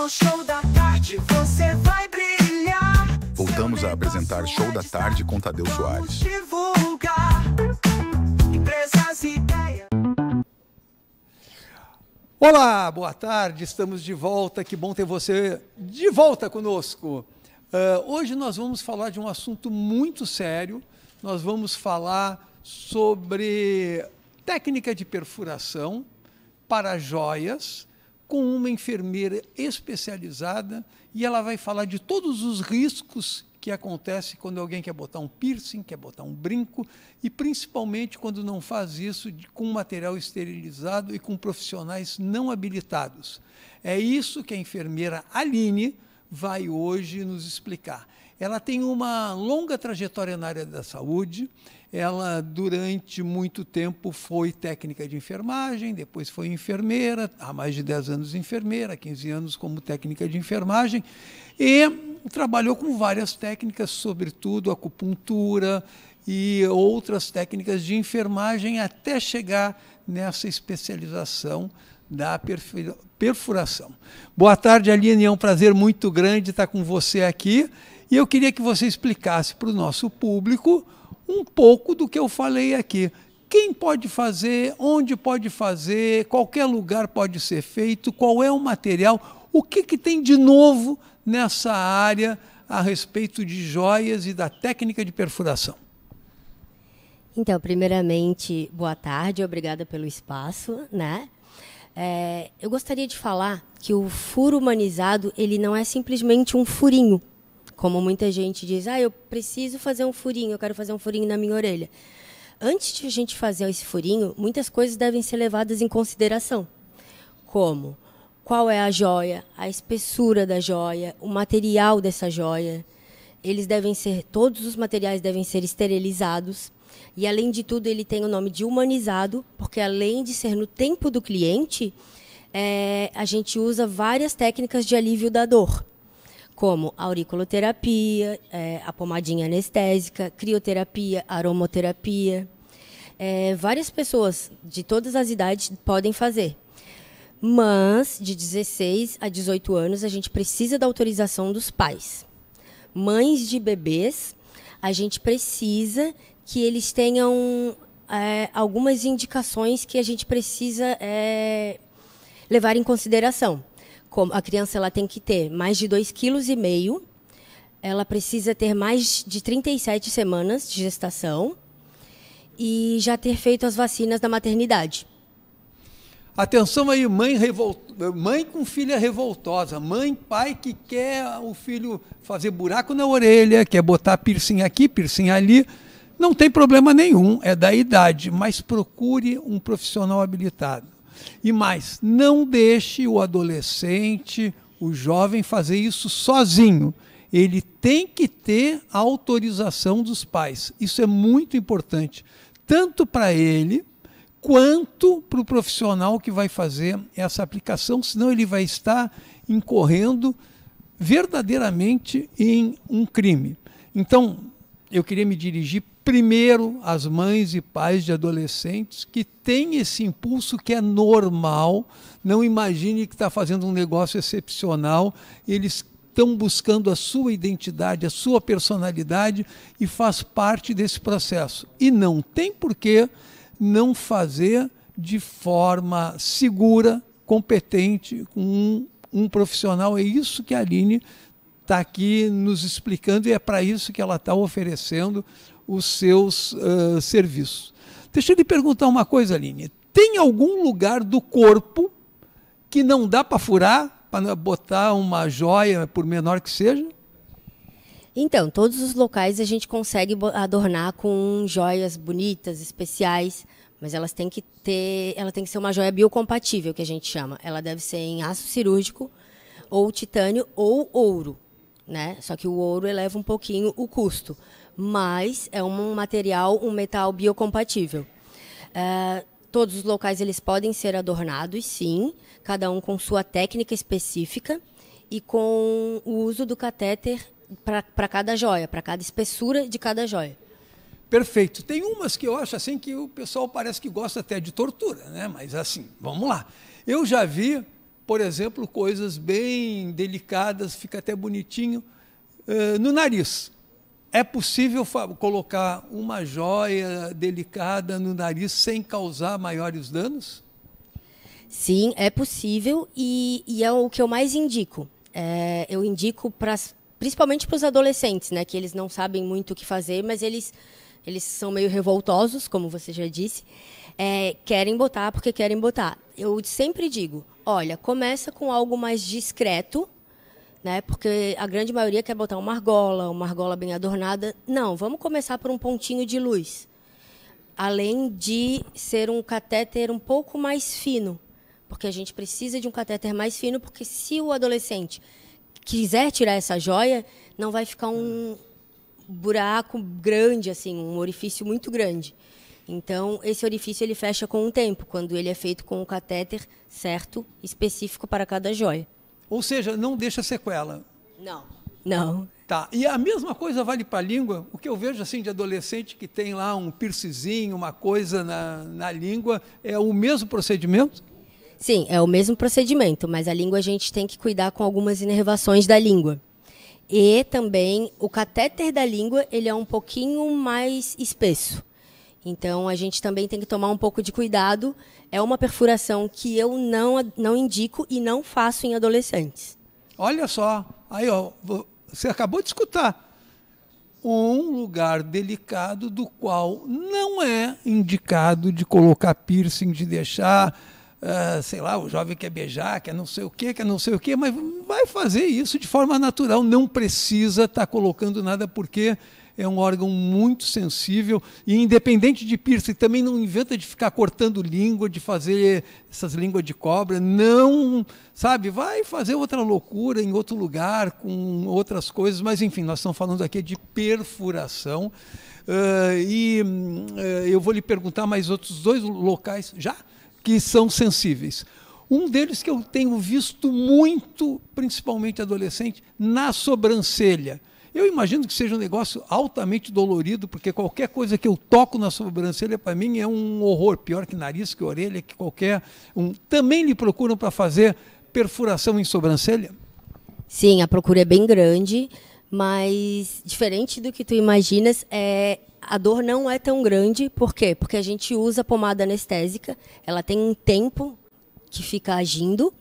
No Show da Tarde você vai brilhar. Voltamos a apresentar Show da Tarde com Tadeu Soares. Divulgar empresas e ideias. Olá, boa tarde, estamos de volta, que bom ter você de volta conosco. Hoje nós vamos falar de um assunto muito sério, nós vamos falar sobre técnica de perfuração para joias, com uma enfermeira especializada, e ela vai falar de todos os riscos que acontecem quando alguém quer botar um piercing, quer botar um brinco, e principalmente quando não faz isso com material esterilizado e com profissionais não habilitados. É isso que a enfermeira Aline vai hoje nos explicar. Ela tem uma longa trajetória na área da saúde. Ela, durante muito tempo, foi técnica de enfermagem, depois foi enfermeira, há mais de 10 anos enfermeira, 15 anos como técnica de enfermagem, e trabalhou com várias técnicas, sobretudo acupuntura e outras técnicas de enfermagem, até chegar nessa especialização da perfuração. Boa tarde, Aline, é um prazer muito grande estar com você aqui, e eu queria que você explicasse para o nosso público um pouco do que eu falei aqui. Quem pode fazer, onde pode fazer, qualquer lugar pode ser feito, qual é o material, o que tem de novo nessa área a respeito de joias e da técnica de perfuração. Então, primeiramente, boa tarde, obrigada pelo espaço, né? Eu gostaria de falar que o furo humanizado, ele não é simplesmente um furinho, como muita gente diz, eu preciso fazer um furinho, eu quero fazer um furinho na minha orelha. Antes de a gente fazer esse furinho, muitas coisas devem ser levadas em consideração, como qual é a joia, a espessura da joia, o material dessa joia. Todos os materiais devem ser esterilizados. E, além de tudo, ele tem o nome de humanizado, porque, além de ser no tempo do cliente, a gente usa várias técnicas de alívio da dor, como a auriculoterapia, a pomadinha anestésica, crioterapia, aromoterapia. Várias pessoas de todas as idades podem fazer. Mas, de 16 a 18 anos, a gente precisa da autorização dos pais. Mães de bebês, a gente precisa que eles tenham algumas indicações que a gente precisa levar em consideração. Como a criança ela tem que ter mais de 2,5 kg, ela precisa ter mais de 37 semanas de gestação e já ter feito as vacinas da maternidade. Atenção aí, mãe com filha revoltosa, pai que quer o filho fazer buraco na orelha, quer botar piercing aqui, piercing ali, não tem problema nenhum, é da idade, mas procure um profissional habilitado. E mais, não deixe o adolescente, o jovem fazer isso sozinho. Ele tem que ter a autorização dos pais. Isso é muito importante, tanto para ele quanto para o profissional que vai fazer essa aplicação, senão ele vai estar incorrendo verdadeiramente em um crime. Então, eu queria me dirigir primeiro às mães e pais de adolescentes que têm esse impulso que é normal. Não imagine que está fazendo um negócio excepcional, eles estão buscando a sua identidade, a sua personalidade, e faz parte desse processo. E não tem por que não fazer de forma segura, competente, com um profissional. É isso que a Aline está aqui nos explicando, e é para isso que ela está oferecendo os seus serviços. Deixa eu lhe perguntar uma coisa, Aline. Tem algum lugar do corpo que não dá para furar, para botar uma joia, por menor que seja? Então, todos os locais a gente consegue adornar com joias bonitas, especiais, mas ela tem que ser uma joia biocompatível, que a gente chama. Ela deve ser em aço cirúrgico, ou titânio, ou ouro, né? Só que o ouro eleva um pouquinho o custo, mas é um metal biocompatível. Todos os locais eles podem ser adornados, sim, cada um com sua técnica específica e com o uso do catéter para cada joia, para cada espessura de cada joia. Perfeito. Tem umas que eu acho assim que o pessoal parece que gosta até de tortura, né? Mas assim, vamos lá. Eu já vi por exemplo, coisas bem delicadas, fica até bonitinho, no nariz. É possível colocar uma joia delicada no nariz sem causar maiores danos? Sim, é possível e é o que eu mais indico. Eu indico principalmente para os adolescentes, né, que eles não sabem muito o que fazer, mas eles são meio revoltosos, como você já disse, querem botar porque querem botar. Eu sempre digo, olha, começa com algo mais discreto, né, porque a grande maioria quer botar uma argola bem adornada. Não, vamos começar por um pontinho de luz. Além de ser um catéter um pouco mais fino, porque a gente precisa de um catéter mais fino, porque se o adolescente quiser tirar essa joia, não vai ficar um buraco grande, assim, um orifício muito grande. Então, esse orifício ele fecha com o tempo, quando ele é feito com o catéter certo, específico para cada joia. Ou seja, não deixa sequela. Não. Tá. E a mesma coisa vale para a língua? O que eu vejo assim de adolescente que tem lá um piercingzinho, uma coisa na língua, é o mesmo procedimento? Sim, é o mesmo procedimento, mas a língua a gente tem que cuidar com algumas inervações da língua. E também o catéter da língua, ele é um pouquinho mais espesso. Então a gente também tem que tomar um pouco de cuidado. É uma perfuração que eu não indico e não faço em adolescentes. Olha só, aí ó, você acabou de escutar. Um lugar delicado do qual não é indicado de colocar piercing, de deixar, sei lá, o jovem quer beijar, quer não sei o quê, mas vai fazer isso de forma natural, não precisa estar colocando nada, porque é um órgão muito sensível e independente de piercing, também não inventa de ficar cortando língua, de fazer essas línguas de cobra, não, sabe, vai fazer outra loucura em outro lugar, com outras coisas, mas enfim, nós estamos falando aqui de perfuração eu vou lhe perguntar mais outros 2 locais já que são sensíveis. Um deles que eu tenho visto muito, principalmente adolescente, na sobrancelha. Eu imagino que seja um negócio altamente dolorido, porque qualquer coisa que eu toco na sobrancelha, para mim, é um horror. Pior que nariz, que orelha, que qualquer um. Também lhe procuram para fazer perfuração em sobrancelha? Sim, a procura é bem grande, mas diferente do que tu imaginas, a dor não é tão grande. Por quê? Porque a gente usa pomada anestésica, ela tem um tempo que fica agindo,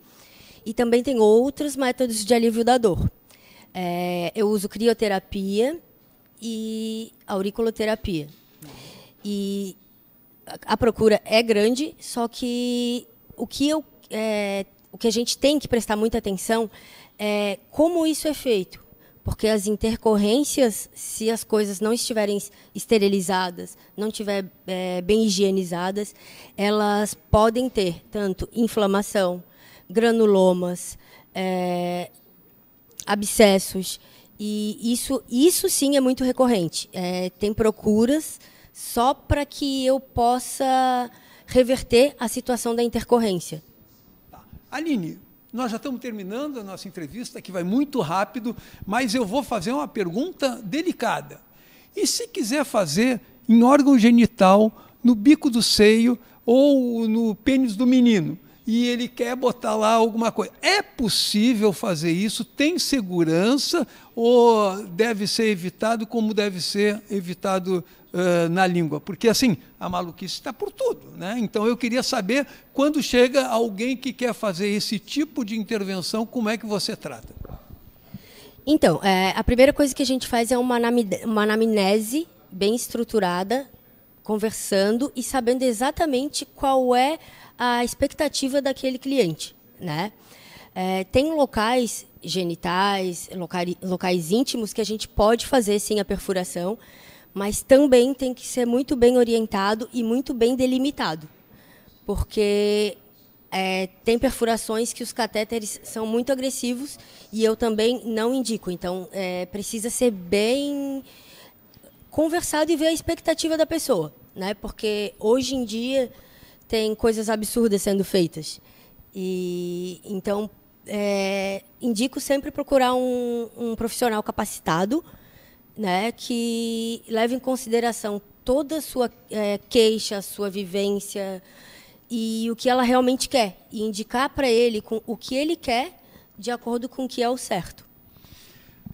e também tem outros métodos de alívio da dor. Eu uso crioterapia e auriculoterapia. E a procura é grande, só que o que a gente tem que prestar muita atenção é como isso é feito. Porque as intercorrências, se as coisas não estiverem esterilizadas, não estiverem bem higienizadas, elas podem ter tanto inflamação, granulomas, abscessos, e isso sim é muito recorrente. Tem procuras só para que eu possa reverter a situação da intercorrência. Tá. Aline, nós já estamos terminando a nossa entrevista, que vai muito rápido, mas eu vou fazer uma pergunta delicada. E se quiser fazer em órgão genital, no bico do seio ou no pênis do menino, e ele quer botar lá alguma coisa, é possível fazer isso? Tem segurança ou deve ser evitado como deve ser evitado na língua? Porque assim, a maluquice está por tudo, né? Então eu queria saber, quando chega alguém que quer fazer esse tipo de intervenção, como é que você trata? Então, a primeira coisa que a gente faz é uma anamnese bem estruturada, conversando e sabendo exatamente qual é a expectativa daquele cliente, né? Tem locais genitais, locais íntimos que a gente pode fazer sim a perfuração, mas também tem que ser muito bem orientado e muito bem delimitado, porque tem perfurações que os catéteres são muito agressivos e eu também não indico. Então, precisa ser bem conversado e ver a expectativa da pessoa, né? Porque hoje em dia tem coisas absurdas sendo feitas. Então, indico sempre procurar um profissional capacitado, né, que leve em consideração toda a sua queixa, a sua vivência, e o que ela realmente quer, e indicar para ele o que ele quer de acordo com o que é o certo.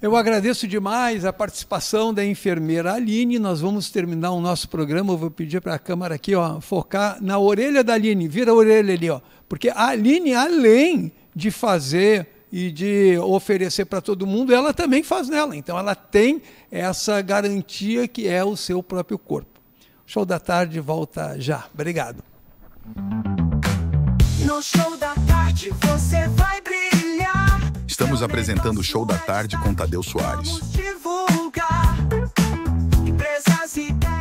Eu agradeço demais a participação da enfermeira Aline. Nós vamos terminar o nosso programa. Eu vou pedir para a câmera aqui, ó, focar na orelha da Aline. Vira a orelha ali, ó. Porque a Aline, além de fazer e de oferecer para todo mundo, ela também faz nela. Então ela tem essa garantia que é o seu próprio corpo. O Show da Tarde volta já. Obrigado. No Show da Tarde você vai brilhar. Estamos apresentando o Show da Tarde com Tadeu Soares. Vamos divulgar empresas e ideias.